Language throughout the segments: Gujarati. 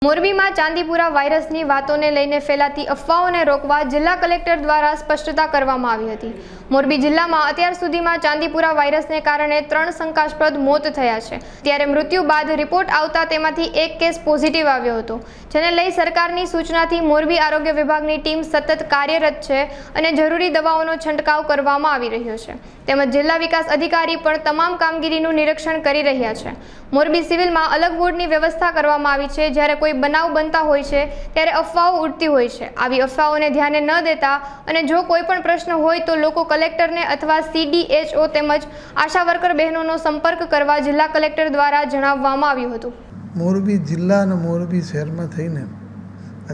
મોરબીમાં ચાંદીપુરા વાયરસની વાતોને લઈને ફેલાતી અફવાઓને રોકવા જિલ્લા કલેક્ટર દ્વારા સ્પષ્ટતા કરવામાં આવી હતી। મોરબી જિલ્લામાં અત્યાર સુધીમાં ચાંદીપુરા વાયરસને કારણે 3 શંકાસ્પદ મોત થયા છે, ત્યારે મૃત્યુ બાદ રિપોર્ટ આવતા તેમાંથી એક કેસ પોઝિટિવ આવ્યો હતો, જેને લઈ સરકારની સૂચનાથી મોરબી આરોગ્ય વિભાગની ટીમ સતત કાર્યરત છે અને જરૂરી દવાઓનો છંટકાવ કરવામાં આવી રહ્યો છે, તેમજ જિલ્લા વિકાસ અધિકારી પણ તમામ કામગીરીનું નિરીક્ષણ કરી રહ્યા છે। મોરબી સિવિલમાં અલગ વોર્ડની વ્યવસ્થા કરવામાં આવી છે, જ્યારે કોઈ બનાવ બનતા હોય છે ત્યારે અફવાઓ ઉડતી હોય છે। આવી અફવાઓને ધ્યાને ન દેતા અને જો કોઈ પણ પ્રશ્ન હોય તો લોકો કલેક્ટરને અથવા CDHO તેમજ આશા વર્કર બહેનોનો સંપર્ક કરવા જિલ્લા કલેક્ટર દ્વારા જણાવવામાં આવ્યું હતું। મોરબી જિલ્લા અને મોરબી શહેરમાં થઈને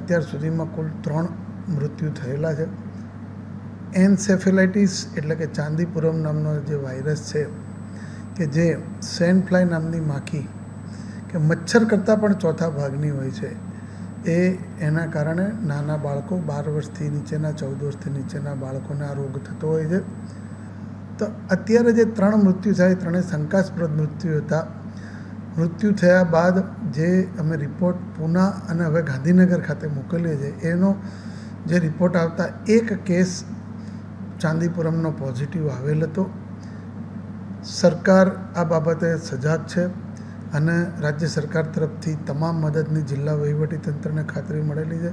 અત્યાર સુધીમાં કુલ 3 મૃત્યુ થયેલા છે। એન્સેફેલાઇટિસ એટલે કે ચાંદીપુરમ નામનો જે વાયરસ છે કે જે સેન્ડ ફ્લાય નામની માખી કે મચ્છર કરતાં પણ ચોથા ભાગની હોય છે, એના કારણે નાના બાળકો 12 વર્ષથી નીચેના 14 વર્ષથી નીચેના બાળકોને આ રોગ થતો હોય છે। તો અત્યારે જે 3 મૃત્યુ થયા, 3 શંકાસ્પદ મૃત્યુ હતા। મૃત્યુ થયા બાદ જે અમે રિપોર્ટ પૂના અને હવે ગાંધીનગર ખાતે મોકલીએ છીએ, એનો જે રિપોર્ટ આવતા એક કેસ ચાંદીપુરમનો પોઝિટિવ આવેલ હતો। સરકાર આ બાબતે સજાગ છે અને રાજ્ય સરકાર તરફથી તમામ મદદની જિલ્લા વહીવટીતંત્રને ખાતરી મળેલી છે।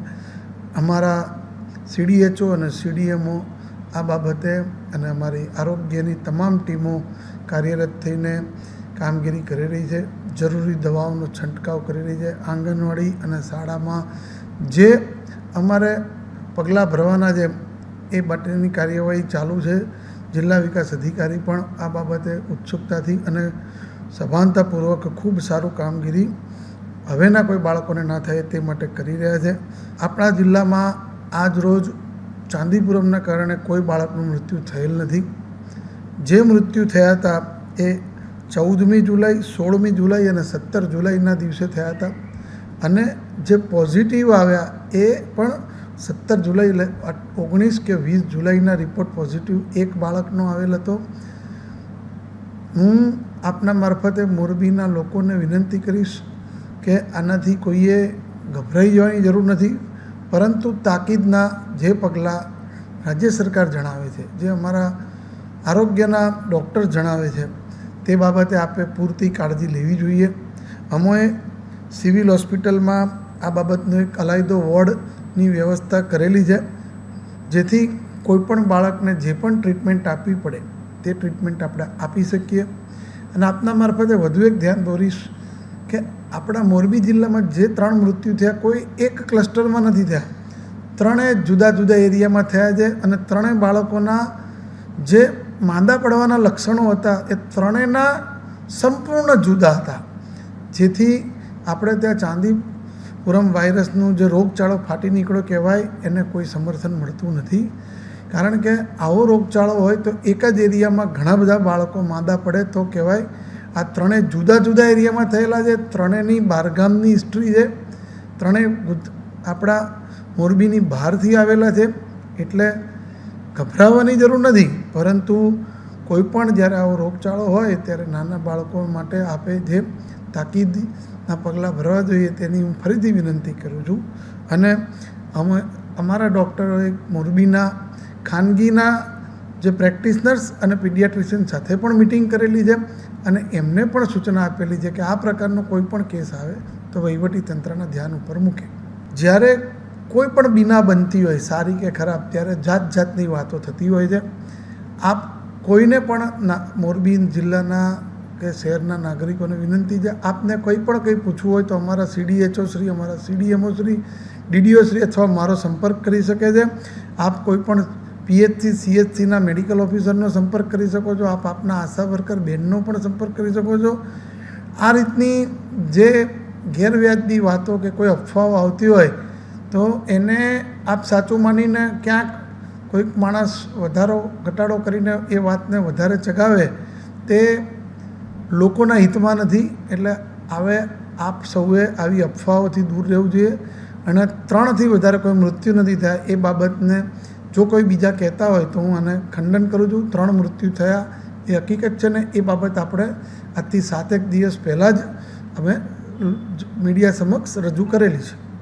અમારા CDHO અને CDMO આ બાબતે અને અમારી આરોગ્યની તમામ ટીમો કાર્યરત થઈને કામગીરી કરી રહી છે, જરૂરી દવાઓનો છંટકાવ કરી રહી છે। આંગણવાડી અને શાળામાં જે અમારે પગલાં ભરવાના છે એ માટેની કાર્યવાહી ચાલુ છે। જિલ્લા વિકાસ અધિકારી પણ આ બાબતે ઉત્સુકતાથી અને સભાનતાપૂર્વક ખૂબ સારું કામગીરી હવેના કોઈ બાળકોને ના થાય તે માટે કરી રહ્યા છે। આપણા જિલ્લામાં આજ રોજ ચાંદીપુરમના કારણે કોઈ બાળકનું મૃત્યુ થયેલ નથી। જે મૃત્યુ થયા હતા એ 14મી જુલાઈ, 16મી જુલાઈ અને 17 જુલાઈના દિવસે થયા હતા અને જે પોઝિટિવ આવ્યા એ પણ 17 જુલાઈ 19 કે 20 જુલાઈના રિપોર્ટ પોઝિટિવ એક બાળકનો આવેલ હતો। હું આપના મારફતે મોરબીના લોકોને વિનંતી કરીશ કે આનાથી કોઈએ ગભરાઈ જવાની જરૂર નથી, પરંતુ તાકીદના જે પગલાં રાજ્ય સરકાર જણાવે છે, જે અમારા આરોગ્યના ડૉક્ટર જણાવે છે, તે બાબતે આપણે પૂરતી કાળજી લેવી જોઈએ। અમોએ સિવિલ હોસ્પિટલમાં આ બાબતનો એક અલાયદો વોર્ડની વ્યવસ્થા કરેલી છે, જેથી કોઈપણ બાળકને જે પણ ટ્રીટમેન્ટ આપવી પડે તે ટ્રીટમેન્ટ આપણે આપી શકીએ। અને આપના મારફતે વધુ એક ધ્યાન દોરીશ કે આપણા મોરબી જિલ્લામાં જે 3 મૃત્યુ થયા કોઈ એક ક્લસ્ટરમાં નથી થયા, 3 જુદા જુદા એરિયામાં થયા છે અને 3 બાળકોના જે માંદા પડવાના લક્ષણો હતા એ 3ના સંપૂર્ણ જુદા હતા, જેથી આપણે ત્યાં ચાંદીપુરમ વાયરસનું જે રોગચાળો ફાટી નીકળ્યો કહેવાય એને કોઈ સમર્થન મળતું નથી। કારણ કે આવો રોગચાળો હોય તો એક જ એરિયામાં ઘણા બધા બાળકો માંદા પડે તો કહેવાય। આ 3 જુદા જુદા એરિયામાં થયેલા છે, 3ની બહારગામની હિસ્ટ્રી છે, 3 આપણા મોરબીની બહારથી આવેલા છે, એટલે ગભરાવાની જરૂર નથી। પરંતુ કોઈ પણ જ્યારે આવો રોગચાળો હોય ત્યારે નાના બાળકો માટે આપણે જે તાકીદના પગલાં ભરવા જોઈએ તેની હું ફરીથી વિનંતી કરું છું। અને અમારા ડૉક્ટરોએ મોરબીના ખાનગીના જે પ્રેક્ટિશનર્સ અને પીડિયાટ્રિશિયન સાથે પણ મિટિંગ કરેલી છે અને એમને પણ સૂચના આપેલી છે કે આ પ્રકારનો કોઈ પણ કેસ આવે તો વહીવટીતંત્રના ધ્યાન ઉપર મૂકે। જ્યારે કોઈ પણ બીના બનતી હોય, સારી કે ખરાબ, ત્યારે જાત જાતની વાતો થતી હોય છે। આપ કોઈને પણ મોરબી જિલ્લાના કે શહેરના નાગરિકોને વિનંતી છે, આપને કોઈ પણ કંઈ પૂછવું હોય તો અમારા CDHO શ્રી, અમારા CDMO શ્રી, DDO શ્રી અથવા મારો સંપર્ક કરી શકે છે। આપ કોઈ પણ PHC CHCના મેડિકલ ઓફિસરનો સંપર્ક કરી શકો છો, આપ આપના આશા વર્કર બહેનનો પણ સંપર્ક કરી શકો છો। આ રીતની જે ગેરવ્યાજબી વાતો કે કોઈ અફવાઓ આવતી હોય તો એને આપ સાચું માનીને ક્યાંક કોઈક માણસ વધારો ઘટાડો કરીને એ વાતને વધારે ચગાવે તે લોકોના હિતમાં નથી। એટલે હવે આપ સૌએ આવી અફવાઓથી દૂર રહેવું જોઈએ અને 3થી વધારે કોઈ મૃત્યુ નથી થયા એ બાબતને જો કોઈ બીજા કહેતા હોય તો હું આને ખંડન કરું છું। 3 મૃત્યુ થયા એ હકીકત છે ને એ બાબત આપણે આજથી 7 દિવસ પહેલાં જ અમે મીડિયા સમક્ષ રજૂ કરેલી છે.